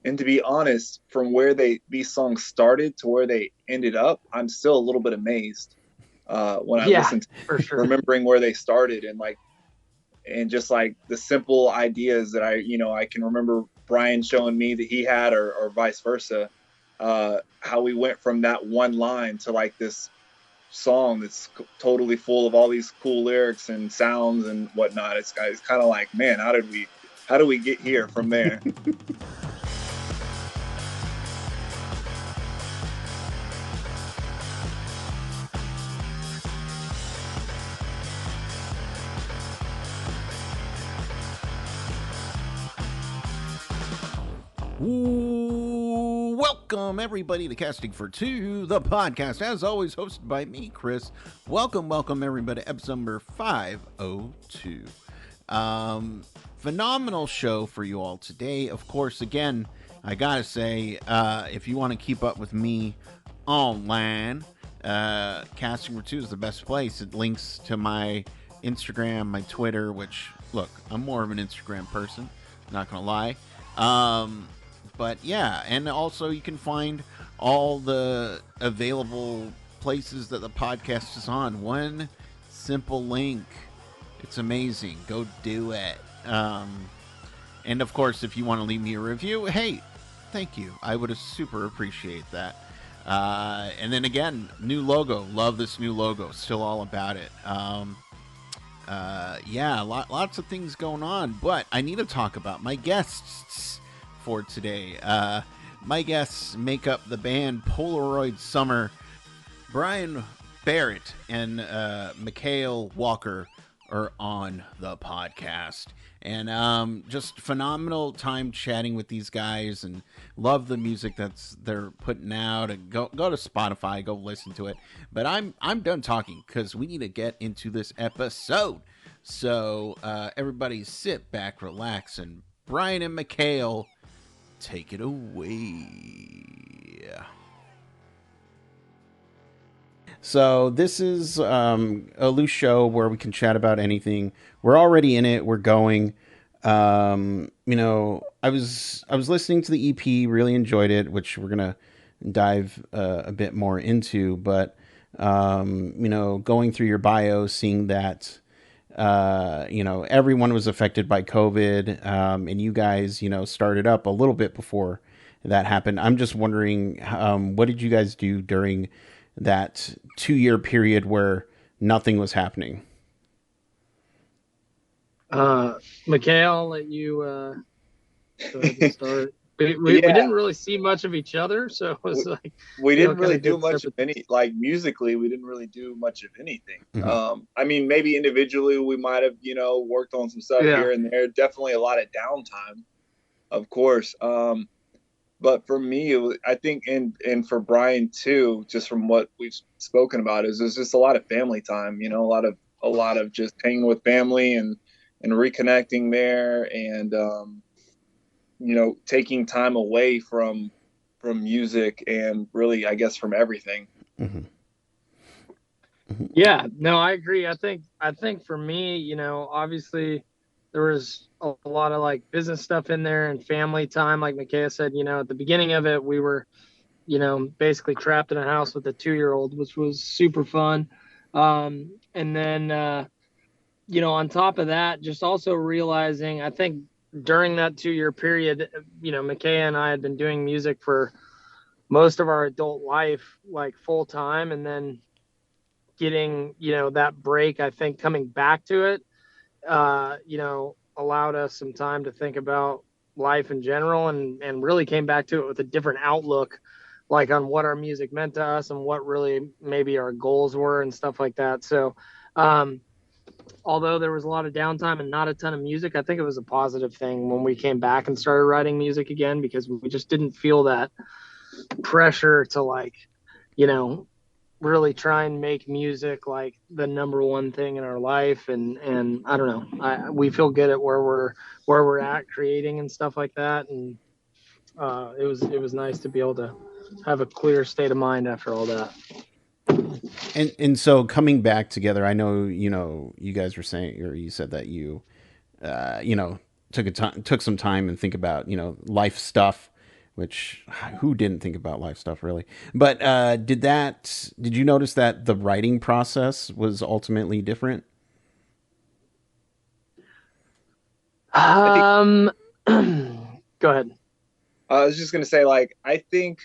And to be honest, from where these songs started to where they ended up, I'm still a little bit amazed when I Yeah, listen to for sure. remembering where they started and just like the simple ideas that I can remember Brian showing me that he had or vice versa. How we went from that one line to like this song that's totally full of all these cool lyrics and sounds and whatnot. It's kind of like, man, how do we get here from there? Ooh, welcome everybody to Casting for Two, the podcast, as always hosted by me, Chris. Welcome everybody to episode number 502. Phenomenal show for you all today. Of course, again, I gotta say, if you want to keep up with me online, Casting for Two is the best place. It links to my Instagram, my Twitter, which, look, I'm more of an Instagram person, not gonna lie. But yeah, and also you can find all the available places that the podcast is on. One simple link. It's amazing. Go do it. And of course, if you want to leave me a review, hey, thank you. I would super appreciate that. And then again, new logo. Love this new logo. Still all about it. Yeah, lots of things going on, but I need to talk about my guests for today. My guests make up the band Polaroid Summer. Brian Barrett and Micaiah Walker are on the podcast. And just phenomenal time chatting with these guys, and love the music they're putting out. And go to Spotify, go listen to it. But I'm done talking because we need to get into this episode. So everybody sit back, relax, and Brian and Micaiah, take it away. So this is a loose show where we can chat about anything. We're already in it. We're going. I was listening to the EP, really enjoyed it, which we're gonna dive a bit more into. But going through your bio, seeing that everyone was affected by COVID, and you guys, started up a little bit before that happened. I'm just wondering, what did you guys do during that 2 year period where nothing was happening? Micaiah, I'll let you go ahead and start. We Yeah, didn't really see much of each other, so it was like, we didn't kind really of do did much of separate things. any, like musically we didn't really do much of anything. Mm-hmm. I mean, maybe individually we might have worked on some stuff Yeah. here and there. Definitely a lot of downtime, of course. But for me, I think, and for Brian too, just from what we've spoken about, is there's just a lot of family time. A lot of just hanging with family and reconnecting there, and taking time away from music and really, I guess, from everything. Mm-hmm. Yeah, no, I agree. I think for me, obviously there was a lot of like business stuff in there and family time. Like Micaiah said, at the beginning of it, we were, basically trapped in a house with a 2-year-old, which was super fun. And then, on top of that, just also realizing, I think during that 2-year period, Micaiah and I had been doing music for most of our adult life, like full time, and then getting, that break, I think coming back to it, allowed us some time to think about life in general, and really came back to it with a different outlook, like on what our music meant to us and what really maybe our goals were and stuff like that. So, um, although there was a lot of downtime and not a ton of music, I think it was a positive thing when we came back and started writing music again, because we just didn't feel that pressure to, like, you know, really try and make music like the number one thing in our life. And I don't know, we feel good at where we're at creating and stuff like that. And it was nice to be able to have a clear state of mind after all that. And so coming back together, I know you guys were saying, or you said that you uh, you know took some time and think about life stuff. which who didn't think about live stuff really? But did you notice that the writing process was ultimately different? I think Go ahead. I was just gonna say, like, I think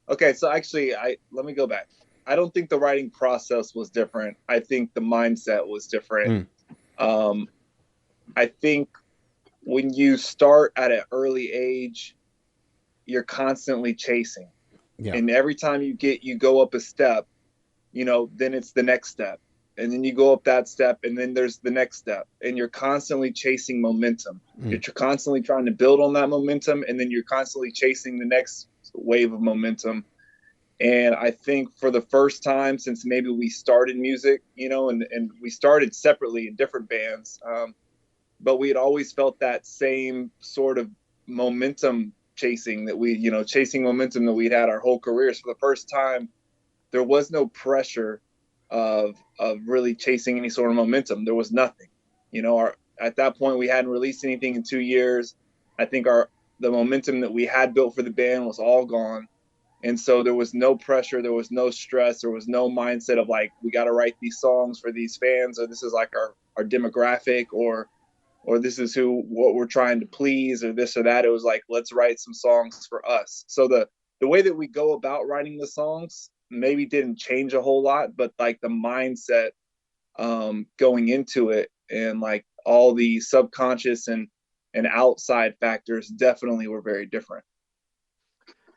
okay, so actually, I let me go back. I don't think the writing process was different. I think the mindset was different. Mm, Um, I think when you start at an early age, you're constantly chasing, yeah. and every time you go up a step, then it's the next step, and then you go up that step, and then there's the next step, and you're constantly chasing momentum. You're Mm, constantly trying to build on that momentum, and then you're constantly chasing the next wave of momentum. And I think for the first time since maybe we started music, and we started separately in different bands, but we had always felt that same sort of momentum chasing chasing momentum that we'd had our whole careers. For the first time, there was no pressure of really chasing any sort of momentum. There was nothing. At that point, we hadn't released anything in 2 years. I think the momentum that we had built for the band was all gone. And so there was no pressure, there was no stress, there was no mindset of like, we got to write these songs for these fans, or this is like our demographic, or this is what we're trying to please, or this or that. It was like, let's write some songs for us. So the way that we go about writing the songs maybe didn't change a whole lot, but like the mindset going into it, and like all the subconscious and outside factors definitely were very different.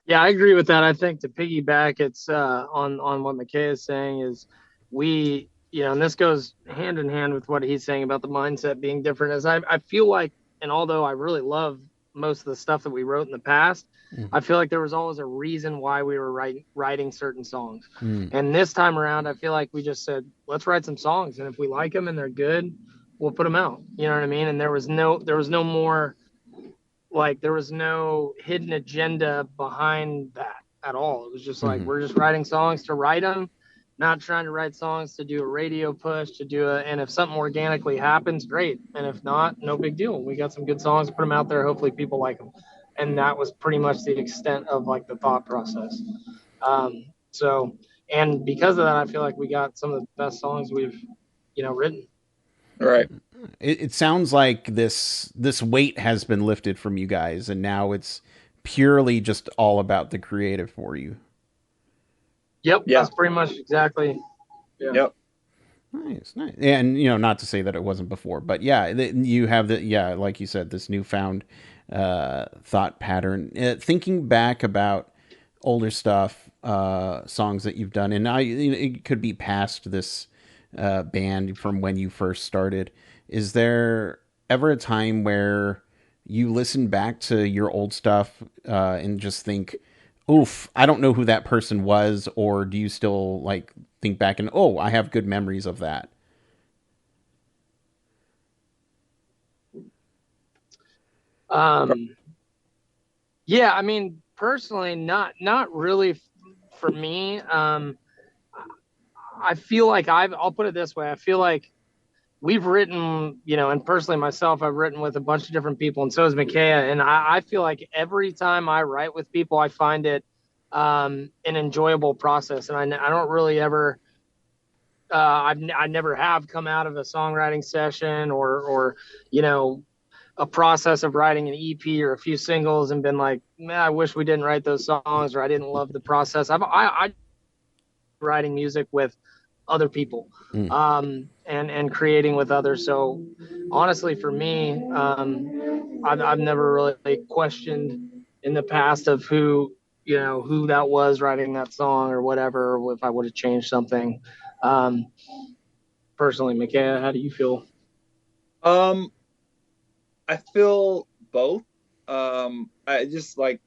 Yeah, I agree with that. I think to piggyback, it's on what Micaiah is saying is we, and this goes hand in hand with what he's saying about the mindset being different. Is I feel like, and although I really love most of the stuff that we wrote in the past, mm, I feel like there was always a reason why we were writing certain songs. mm, And this time around, I feel like we just said, let's write some songs, and if we like them and they're good, we'll put them out. You know what I mean? And there was no more, like, there was no hidden agenda behind that at all. It was just like, mm. we're just writing songs to write them, not trying to write songs to do a radio push, and if something organically happens, great. And if not, no big deal. We got some good songs, put them out there. Hopefully people like them. And that was pretty much the extent of like the thought process. So, and because of that, I feel like we got some of the best songs we've, written. Right. It sounds like this weight has been lifted from you guys, and now it's purely just all about the creative for you. Yep. Yeah. That's pretty much exactly. Yeah. Yep. Nice, nice. And not to say that it wasn't before, but yeah, you have like you said, this newfound thought pattern. Thinking back about older stuff, songs that you've done, and it could be past this band from when you first started. Is there ever a time where you listen back to your old stuff and just think, oof, I don't know who that person was, or do you still like think back and, oh, I have good memories of that? Um, yeah, I mean, personally, not really for me. I feel like I'll put it this way. I feel like we've written, and personally myself, I've written with a bunch of different people, and so has Micaiah. And I feel like every time I write with people, I find it an enjoyable process. And I don't really ever, I never have come out of a songwriting session or a process of writing an EP or a few singles and been like, man, I wish we didn't write those songs, or I didn't love the process. I writing music with other people, Mm. and creating with others. So honestly, for me, I've never really questioned in the past of who that was writing that song or whatever, or if I would have changed something. Um, Personally, Micaiah, how do you feel? Um, I feel both. I just like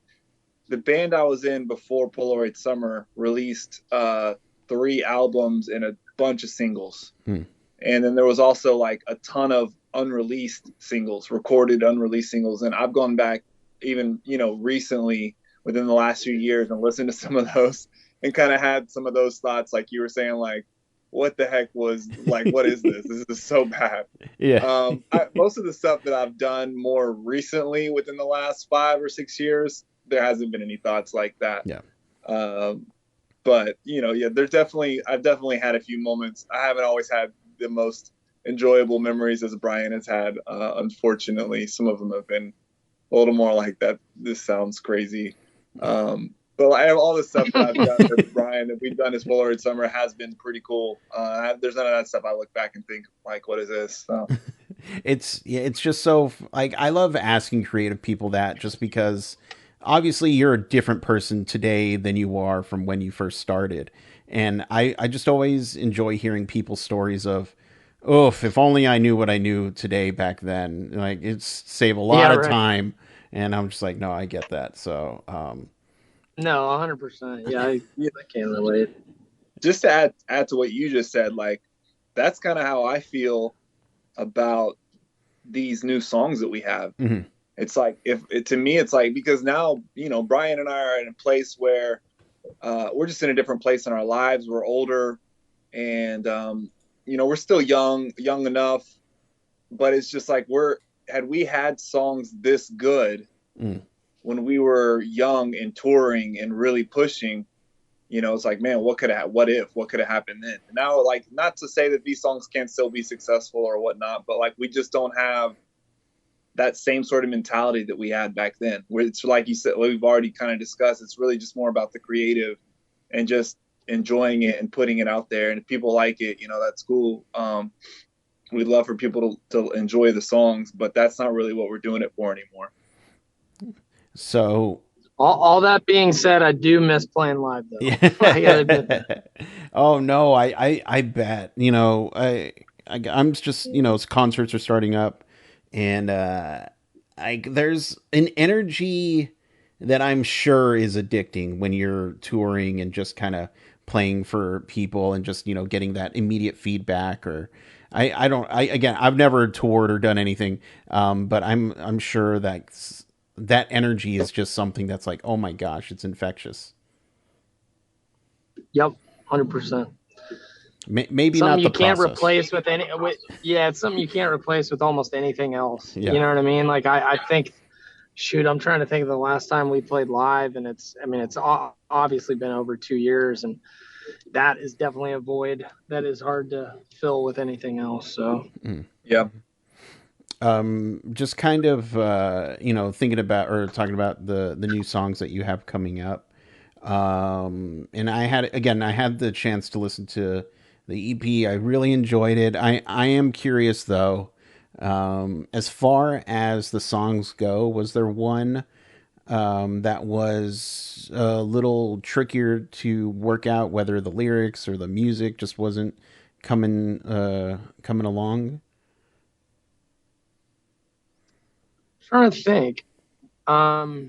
the band I was in before Polaroid Summer released 3 albums and a bunch of singles. Mm. And then there was also like a ton of unreleased singles, recorded unreleased singles. And I've gone back even, recently within the last few years and listened to some of those and kind of had some of those thoughts, like you were saying, like, what the heck was like, what is this? This is so bad. Yeah. Most of the stuff that I've done more recently within the last 5 or 6 years, there hasn't been any thoughts like that. Yeah. But yeah, I've definitely had a few moments. I haven't always had the most enjoyable memories as Brian has had. Unfortunately, some of them have been a little more like that. This sounds crazy. But I have all the stuff that I've done with Brian that we've done as Polaroid Summer has been pretty cool. There's none of that stuff I look back and think like, what is this? So. It's just so like I love asking creative people that, just because obviously you're a different person today than you are from when you first started. And I just always enjoy hearing people's stories of, oh, if only I knew what I knew today back then. Like, it's save a lot of time. And I'm just like, no, I get that. So, no, 100%. Yeah, I can't relate. Just to add to what you just said, like, that's kind of how I feel about these new songs that we have. Mm-hmm. It's like, to me, it's like, because now, Brian and I are in a place where we're just in a different place in our lives. We're older, and we're still young enough, but it's just like, had we had songs this good when we were young and touring and really pushing, it's like, man, what could have happened then? And now, like, not to say that these songs can't still be successful or whatnot, but like, we just don't have that same sort of mentality that we had back then, where it's like you said, we've already kind of discussed, it's really just more about the creative and just enjoying it and putting it out there. And if people like it, that's cool. We'd love for people to enjoy the songs, but that's not really what we're doing it for anymore. So all that being said, I do miss playing live though. Yeah. Oh no, I bet. I'm just, concerts are starting up, and there's an energy that I'm sure is addicting when you're touring and just kind of playing for people and just, getting that immediate feedback. Or I've never toured or done anything. But I'm sure that energy is just something that's like, oh my gosh, it's infectious. Yep. 100%. Maybe something not the you can't process. replace with it's something you can't replace with almost anything else. Yeah. You know what I mean? Like, I think, I'm trying to think of the last time we played live, and it's obviously been over 2 years, and that is definitely a void that is hard to fill with anything else. So yeah. Just kind of thinking about or talking about the new songs that you have coming up. And I had the chance to listen to the EP. I really enjoyed it. I am curious though, as far as the songs go, was there one that was a little trickier to work out, whether the lyrics or the music just wasn't coming along? Trying to think. I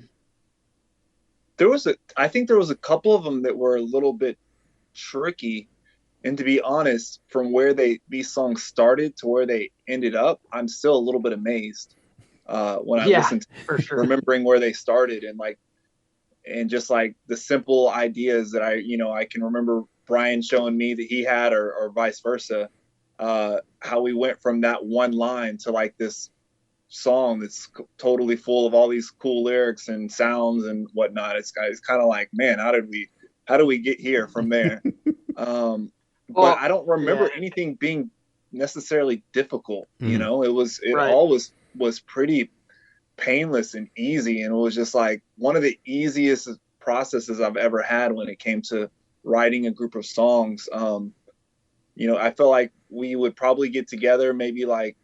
think there was a couple of them that were a little bit tricky. And to be honest, from where these songs started to where they ended up, I'm still a little bit amazed when I listen to remembering where they started, and just like the simple ideas that I can remember Brian showing me that he had, or vice versa, how we went from that one line to like this song that's totally full of all these cool lyrics and sounds and whatnot. It's kind of like, man, how do we get here from there? But I don't remember anything being necessarily difficult. All was pretty painless and easy, and it was just like one of the easiest processes I've ever had when it came to writing a group of songs. I felt like we would probably get together maybe like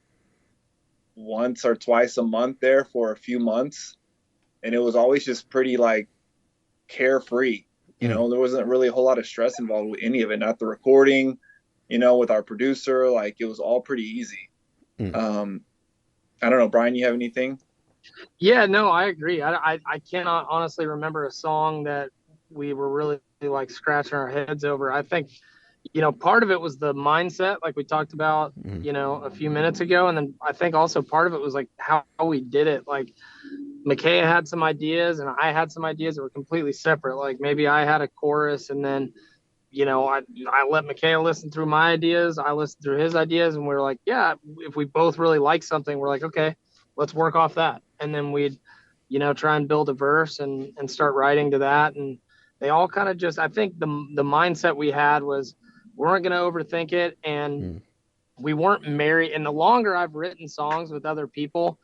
once or twice a month there for a few months, and it was always just pretty like carefree. There wasn't really a whole lot of stress involved with any of it, not the recording, with our producer. Like, it was all pretty easy. I don't know, Brian, you have anything? Yeah, no, I agree. I cannot honestly remember a song that we were really like scratching our heads over. I think, part of it was the mindset, like we talked about, a few minutes ago. And then I think also part of it was like how we did it. Like, Micaiah had some ideas and I had some ideas that were completely separate. Like, maybe I had a chorus, and then, I let Micaiah listen through my ideas. I listened through his ideas, and we were like, yeah, if we both really like something, we're like, okay, let's work off that. And then we'd try and build a verse and start writing to that. And they all kind of just, I think the mindset we had was we weren't going to overthink it, and we weren't married. And the longer I've written songs with other people,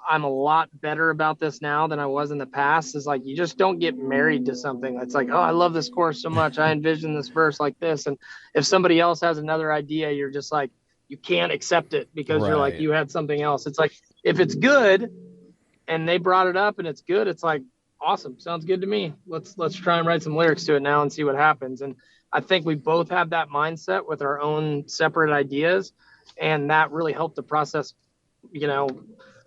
I'm a lot better about this now than I was in the past. Is like, you just don't get married to something. It's like, oh, I love this chorus so much, I envision this verse like this. And if somebody else has another idea, you're just like, you can't accept it because you're like, you had something else. It's like, if it's good and they brought it up and it's good, it's like, awesome, sounds good to me. Let's try and write some lyrics to it now and see what happens. And I think we both have that mindset with our own separate ideas, and that really helped the process,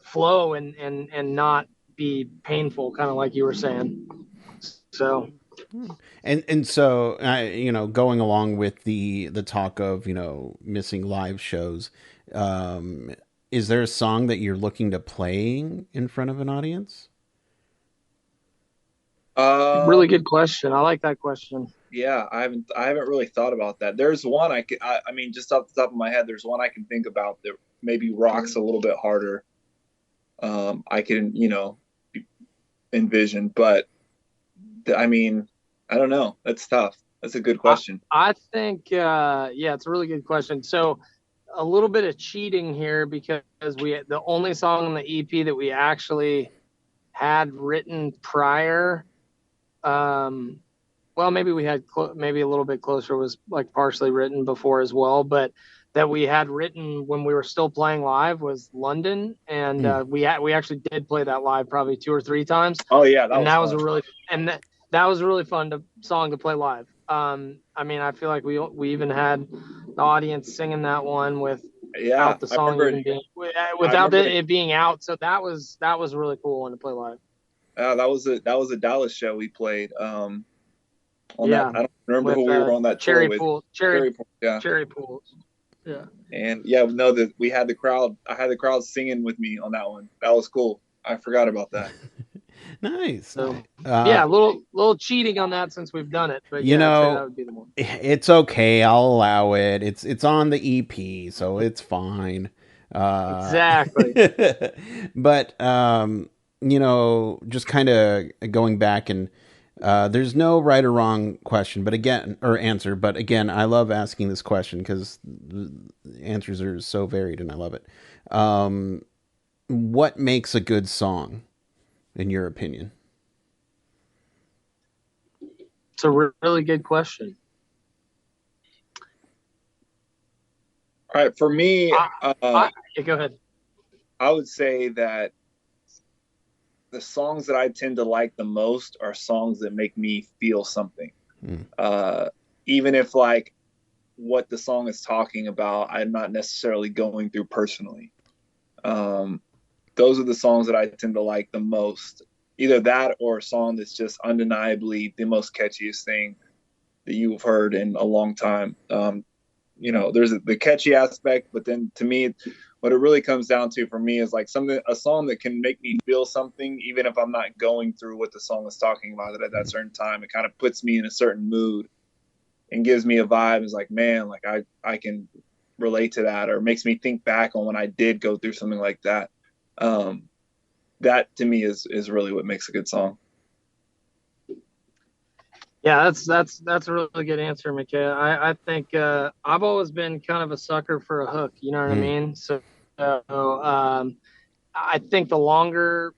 flow and not be painful, kind of like you were saying. So and so going along with the talk of missing live shows, is there a song that you're looking to playing in front of an audience? Really good question. I like that question. Yeah, I haven't really thought about that. There's one I mean, just off the top of my head, there's one I can think about that maybe rocks a little bit harder. I can, envision, but I mean, I don't know. That's tough. That's a good question. I think, it's a really good question. So a little bit of cheating here, because the only song on the EP that we actually had written prior, well, maybe we had maybe a little bit closer was like partially written before as well, but that we had written when we were still playing live was London, and we actually did play that live probably 2 or 3 times. Oh yeah, that was a really fun song to play live. I mean, I feel like we even had the audience singing that one without the song without it being out. So that was a really cool one to play live. That was a Dallas show we played. That, I don't remember who we were on that tour with. Cherry Pool. Yeah. And we had the crowd. I had the crowd singing with me on that one. That was cool. I forgot about that. Nice. So a little cheating on that since we've done it, but that would be the one. It's okay. I'll allow it. It's on the EP, so it's fine. Exactly. But just kind of going back, and there's no right or wrong question, but again, or answer. But again, I love asking this question because the answers are so varied, and I love it. What makes a good song, in your opinion? It's a really good question. All right, for me, go ahead. I would say that the songs that I tend to like the most are songs that make me feel something. Even if like what the song is talking about, I'm not necessarily going through personally. Those are the songs that I tend to like the most. Either that or a song that's just undeniably the most catchiest thing that you've heard in a long time. There's the catchy aspect, but then to me, what it really comes down to for me is like a song that can make me feel something, even if I'm not going through what the song is talking about at that certain time. It kind of puts me in a certain mood and gives me a vibe. It's like, man, like I can relate to that, or makes me think back on when I did go through something like that. That to me is really what makes a good song. Yeah, that's a really good answer, Micaiah. I think I've always been kind of a sucker for a hook. You know what I mean? So I think the longer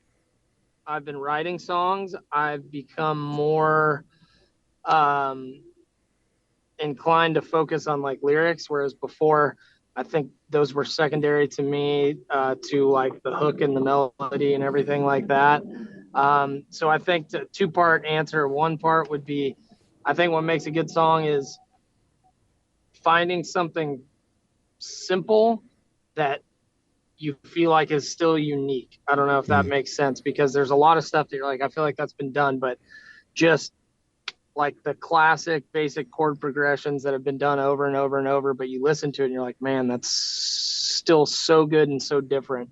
I've been writing songs, I've become more inclined to focus on like lyrics, whereas before I think those were secondary to me, to like the hook and the melody and everything like that. So I think the 2-part answer, one part would be, I think what makes a good song is finding something simple that you feel like is still unique. I don't know if that makes sense, because there's a lot of stuff that you're like, I feel like that's been done, but just like the classic basic chord progressions that have been done over and over and over, but you listen to it and you're like, man, that's still so good and so different.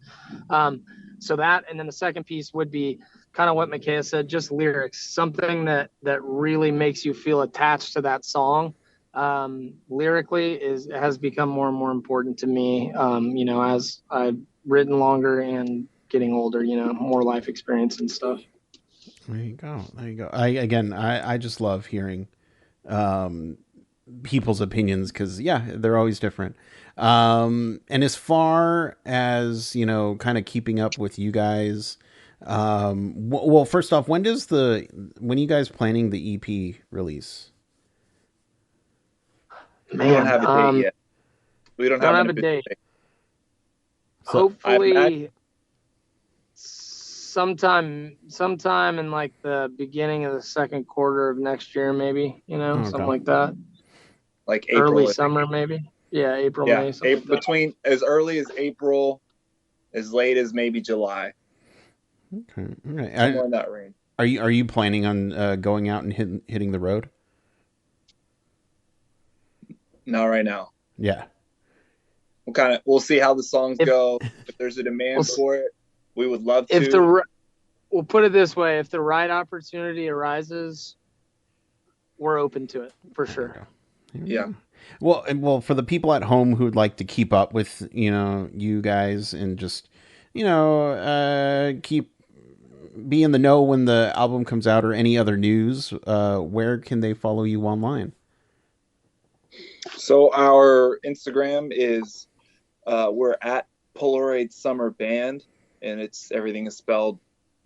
So that, and then the second piece would be kind of what Micaiah said, just lyrics, something that really makes you feel attached to that song. Lyrically has become more and more important to me, as I've written longer and getting older, more life experience and stuff. There you go. There you go. I just love hearing um, people's opinions because they're always different. And as far as kind of keeping up with you guys, well, first off, when are you guys planning the EP release? We don't have a date yet. We don't have a date. So hopefully, sometime in like the beginning of the second quarter of next year, maybe something like that. Like April, early summer, maybe. Yeah, April, May. Between as early as April, as late as maybe July. Okay, all right. Somewhere in that range. Are you planning on going out and hitting the road? Not right now. Yeah. We'll see how the songs go. If there's a demand for it, we would love to. We'll put it this way: if the right opportunity arises, we're open to it for sure. Yeah. Well, for the people at home who'd like to keep up with you guys and just keep be in the know when the album comes out or any other news, where can they follow you online? So our Instagram is we're at Polaroid Summer Band, and everything is spelled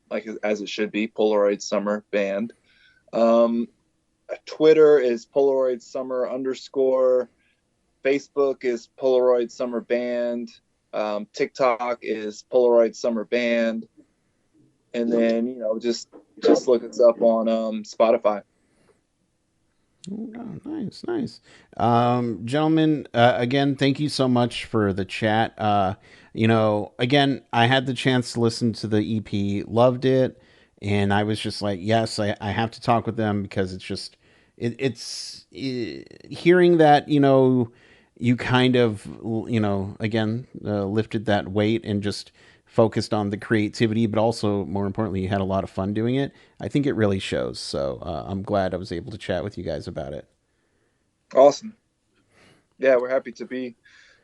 like as it should be, Polaroid Summer Band. Twitter is Polaroid Summer _ Facebook is Polaroid Summer Band. TikTok is Polaroid Summer Band. And then, just look us up on Spotify. Oh, nice. Gentlemen, again, thank you so much for the chat. Again, I had the chance to listen to the EP, loved it. And I was just like, yes, I have to talk with them because it's just, it's hearing that, you kind of, again, lifted that weight and just focused on the creativity, but also more importantly, you had a lot of fun doing it. I think it really shows. So I'm glad I was able to chat with you guys about it. Awesome. Yeah, we're happy to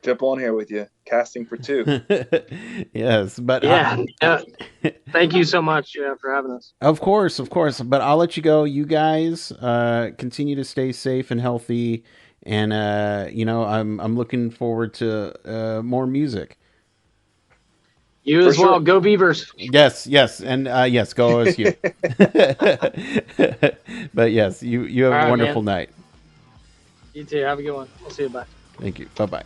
jump on here with you, casting for two. Yes, but thank you so much for having us. Of course. But I'll let you go. You guys continue to stay safe and healthy, and I'm looking forward to more music. You as well. Go Beavers. Yes, and yes, go OSU. But yes, you have a wonderful night. You too. Have a good one. We'll see you. Bye. Thank you. Bye-bye.